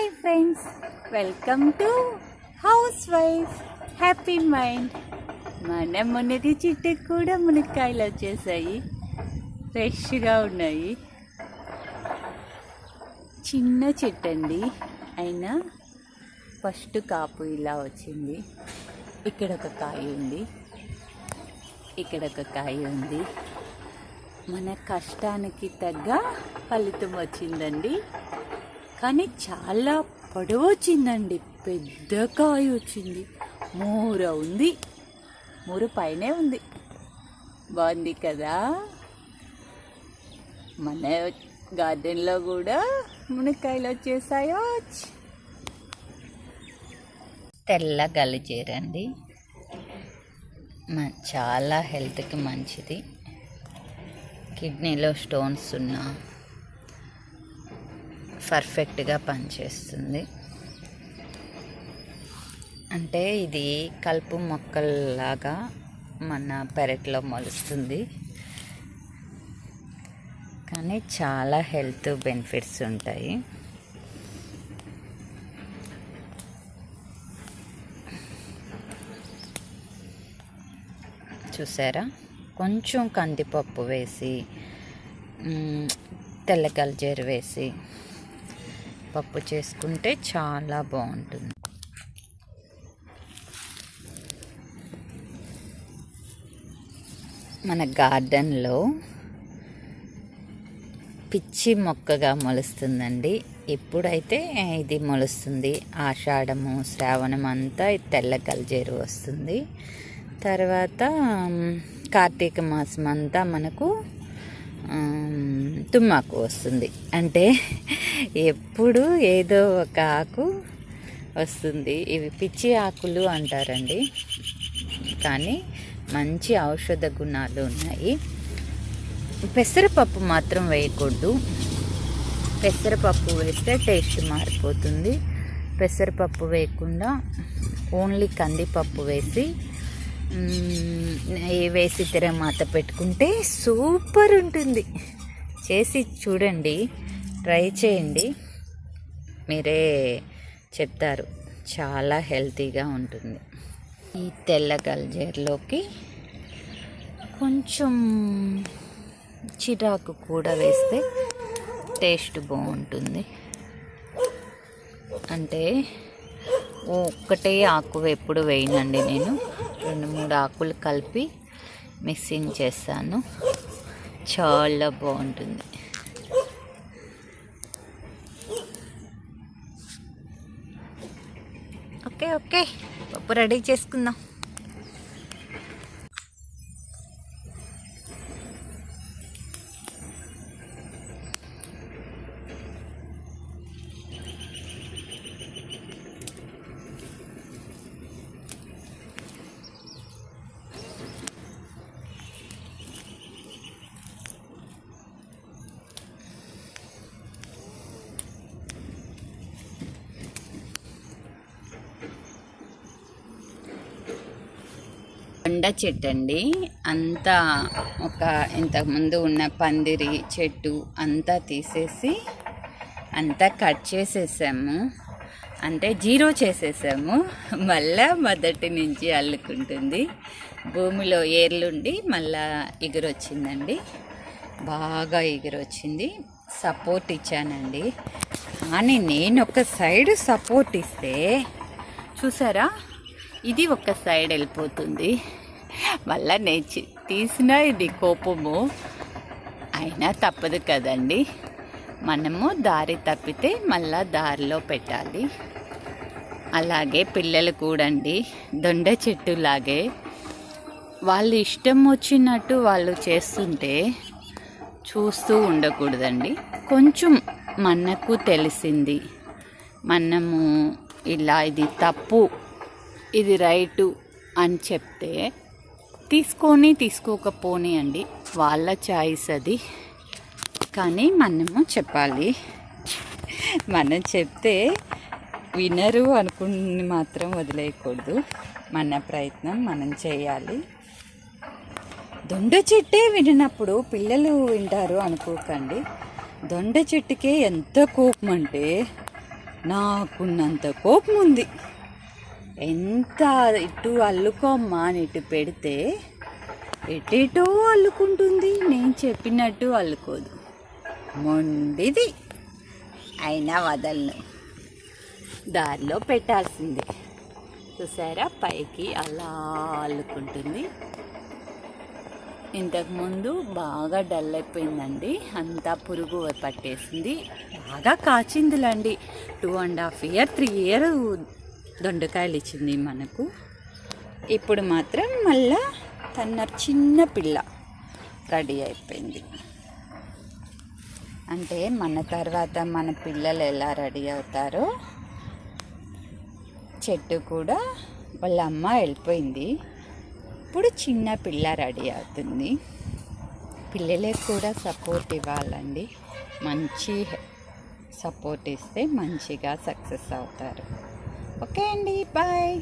Hi friends, welcome to house wife happy mind. మన మొన్నటి చెట్టుకు కూడా మునక్కాయలు వచ్చేసాయి, ఫ్రెష్గా ఉన్నాయి. చిన్న చెట్టు అండి, అయినా ఫస్ట్ కాపు ఇలా వచ్చింది. ఇక్కడ ఒక కాయ ఉంది, ఇక్కడ ఒక కాయ ఉంది. మన కష్టానికి తగ్గ ఫలితం వచ్చిందండి. కానీ చాలా పొడవు వచ్చిందండి, పెద్ద కాయ వచ్చింది. మూర ఉంది, మూర పైనే ఉంది. బాగుంది కదా. మన గార్డెన్లో కూడా మునక్కాయలు వచ్చేసాయో. తెల్ల గలిజేరండి, చాలా హెల్త్కి మంచిది. కిడ్నీలో స్టోన్స్ ఉన్నా పర్ఫెక్ట్గా పనిచేస్తుంది. అంటే ఇది కలుపు మొక్కల్లాగా మన పెరట్లో మొలుస్తుంది, కానీ చాలా హెల్త్ బెనిఫిట్స్ ఉంటాయి. చూసారా, కొంచెం కందిపప్పు వేసి తెల్ల గల్జేరు వేసి పప్పు చేసుకుంటే చాలా బాగుంటుంది. మన గార్డెన్లో పిచ్చి మొక్కగా మొలుస్తుందండి. ఇప్పుడైతే ఇది మొలుస్తుంది. ఆషాఢము శ్రావణం అంతా తెల్ల గల్జేరు వస్తుంది. తర్వాత కార్తీక మాసం అంతా మనకు తుమ్మాకు వస్తుంది. అంటే ఎప్పుడు ఏదో ఒక ఆకు వస్తుంది. ఇవి పిచ్చి ఆకులు అంటారండి, కానీ మంచి ఔషధ గుణాలు ఉన్నాయి. పెసరపప్పు మాత్రం వేయకూడదు. పెసరపప్పు వేస్తే టేస్ట్ మారిపోతుంది. పెసరపప్పు వేయకుండా ఓన్లీ కందిపప్పు వేసి తిరమాత పెట్టుకుంటే సూపర్ ఉంటుంది. చేసి చూడండి, ట్రై చేయండి, మీరే చెప్తారు. చాలా హెల్తీగా ఉంటుంది. ఈ తెల్ల గల్జేరులోకి కొంచెం చిరాకు కూడా వేస్తే టేస్ట్ బాగుంటుంది. అంటే ఒక్కటే ఆకు ఎప్పుడు వేయనండి, నేను 2-3 ఆకులు కలిపి మిక్సింగ్ చేస్తాను. చాలా బాగుంటుంది. ఓకే పప్పు రెడీ చేసుకుందాం. దొండ చెట్టు అండి, అంతా ఇంతకుముందు ఉన్న పందిరి చెట్టు అంతా తీసేసి అంతా కట్ చేసేసాము. అంటే జీరో చేసేసాము. మళ్ళా మొదటి నుంచి అల్లుకుంటుంది. భూమిలో ఏర్లుండి మళ్ళా ఎగురొచ్చిందండి, బాగా ఎగురొచ్చింది. సపోర్ట్ ఇచ్చానండి, కానీ నేను ఒక సైడ్ సపోర్ట్ ఇస్తే చూసారా, ఇది ఒక సైడ్ వెళ్ళిపోతుంది. మళ్ళా నేను తీసిన ఇది కోపము. అయినా తప్పదు కదండి, మనము దారి తప్పితే మళ్ళా దారిలో పెట్టాలి. అలాగే పిల్లలు కూడా అండి, దొండ చెట్టులాగే వాళ్ళు ఇష్టం వచ్చినట్టు వాళ్ళు చేస్తుంటే చూస్తూ ఉండకూడదండి. కొంచెం మనకు తెలిసింది, మనము ఇలా ఇది తప్పు ఇది రైటు అని చెప్తే తీసుకోకపోని అండి, వాళ్ళ చాయిస్ అది. కానీ మనము చెప్పాలి. మనం చెప్తే వినరు అనుకుని మాత్రం వదిలేయకూడదు. మన ప్రయత్నం మనం చేయాలి. దొండ చెట్టే వినప్పుడు పిల్లలు వింటారు అనుకోకండి. దొండ చెట్టుకే ఎంత కోపం అంటే నాకున్నంత కోపం ఉంది. ఎంత ఇటు అల్లుకోమ్మా అని ఇటు పెడితే ఎటేటో అల్లుకుంటుంది, నేను చెప్పినట్టు అల్లుకోదు. మొండిది, అయినా వదలను, దారిలో పెట్టాల్సిందే. చూసారా, పైకి అలా అల్లుకుంటుంది. ఇంతకుముందు బాగా డల్ అయిపోయిందండి, అంతా పురుగు పట్టేసింది, బాగా కాచిందిలండి. 2.5 years 3 years దొండకాయలు ఇచ్చింది మనకు. ఇప్పుడు మాత్రం మళ్ళా తన చిన్న పిల్ల రెడీ అయిపోయింది. అంటే మన తర్వాత మన పిల్లలు ఎలా రెడీ అవుతారో చెట్టు కూడా వాళ్ళ అమ్మ వెళ్ళిపోయింది, ఇప్పుడు చిన్న పిల్ల రెడీ అవుతుంది. పిల్లలకు కూడా సపోర్ట్ ఇవ్వాలండి, మంచి సపోర్ట్ ఇస్తే మంచిగా సక్సెస్ అవుతారు. ఓకే అండి, బాయ్.